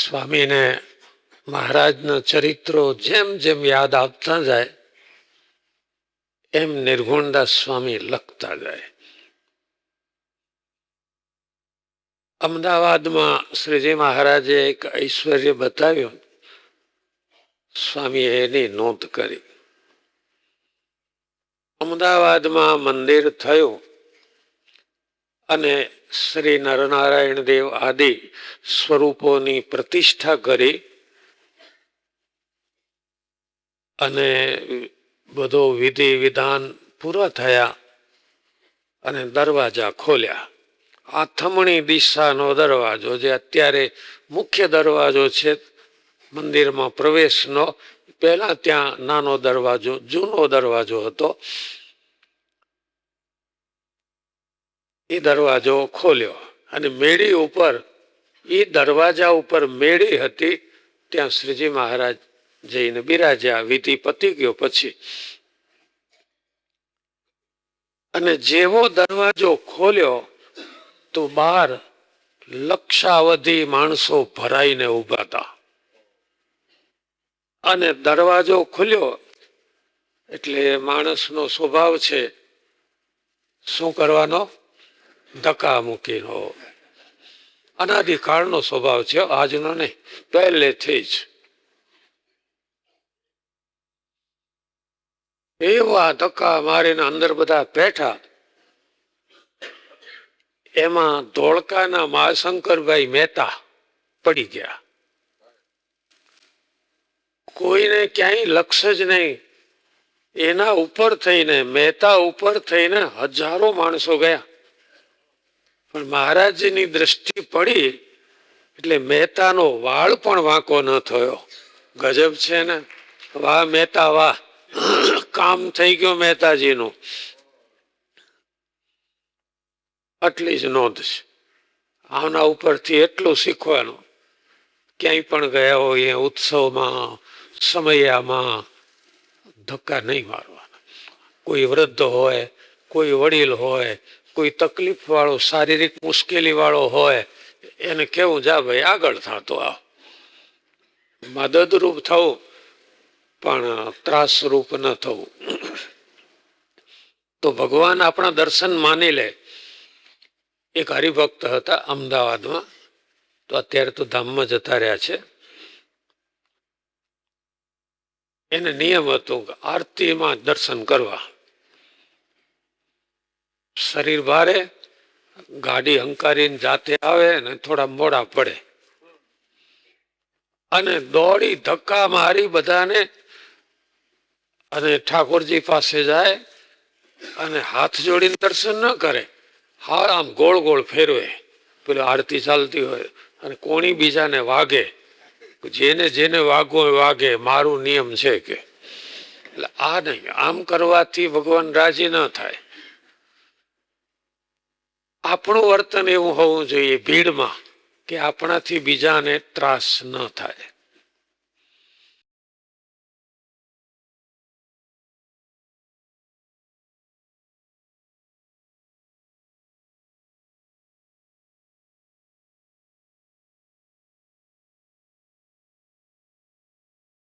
સ્વામીને મહારાજના ચરિત્રો જેમ જેમ યાદ આવતા જાય એમ નિર્ગુણદાસ સ્વામી લખતા જાય. અમદાવાદમાં શ્રીજી મહારાજે એક ઐશ્વર્ય બતાવ્યું. સ્વામીએ એની નોંધ કરી. અમદાવાદમાં મંદિર થયું અને શ્રી નરનારાયણ દેવ આદિ સ્વરૂપોની પ્રતિષ્ઠા કરી અને બધો વિધિ વિધાન પૂરા થયા અને દરવાજા ખોલ્યા. આથમણી દિશાનો દરવાજો, જે અત્યારે મુખ્ય દરવાજો છે મંદિરમાં પ્રવેશનો, પહેલા ત્યાં નાનો દરવાજો, જૂનો દરવાજો હતો. એ દરવાજો ખોલ્યો અને મેળી ઉપર, એ દરવાજા ઉપર મેળી હતી, ત્યાં શ્રીજી મહારાજ જઈને બિરાજ્યા. વિધિ પતી ગયો પછી, અને જેવો દરવાજો ખોલ્યો તો બહાર લક્ષાવધિ માણસો ભરાઈને ઉભા હતા. અને દરવાજો ખુલ્યો એટલે માણસનો સ્વભાવ છે શું કરવાનો? ધક્કા મૂકીનો. અનાદિકાળનો સ્વભાવ છે, આજનો નહીં, પહેલેથી જ. એવા ધક્કા મારીને અંદર બધા બેઠા. એમાં ધોળકાના મહાશંકરભાઈ મહેતા પડી ગયા. કોઈને ક્યાંય લક્ષ જ નહીં. એના ઉપર થઈને, મહેતા ઉપર થઈને હજારો માણસો ગયા. પણ મહારાજની દ્રષ્ટિ પડી એટલે મહેતાનો વાળ પણ વાંકો ન થયો. ગજબ છે ને! વાહ મહેતા વાહ, કામ થઈ ગયું મહેતાજીનું. આટલી જ નોંધ છે. આના ઉપરથી એટલું શીખવાનું. ક્યાંય પણ ગયા હોય ઉત્સવમાં, સમયામાં ધક્કા નહીં મારવાના. કોઈ વૃદ્ધ હોય, કોઈ વડીલ હોય, કોઈ તકલીફ વાળો, શારીરિક મુશ્કેલી વાળો હોય, એને કેવું, જા ભાઈ આગળ થતો આવ. મદદરૂપ થવું પણ ત્રાસરૂપ ન થવું. તો ભગવાન આપણા દર્શન માની લે. એક હરિભક્ત હતા અમદાવાદમાં, તો અત્યારે તો ધામમાં જતા રહ્યા છે. એને નિયમ હતો કે આરતીમાં દર્શન કરવા. શરીર ભારે, ગાડી હંકારીને જાતે આવે ને થોડા મોડા પડે, અને દોડી ધક્કા મારી બધાને, અને ઠાકોરજી પાસે જાય અને હાથ જોડીને દર્શન ન કરે. હા, આમ ગોળ ગોળ ફેરવે. પેલો આરતી ચાલતી હોય અને કોણી બીજાને વાગે. જેને જેને વાગવો વાગે, મારું નિયમ છે કે. એટલે આ નહીં, આમ કરવાથી ભગવાન રાજી ન થાય. આપણું વર્તન એવું હોવું જોઈએ ભીડમાં કે આપણાથી બીજાને ત્રાસ ન થાય.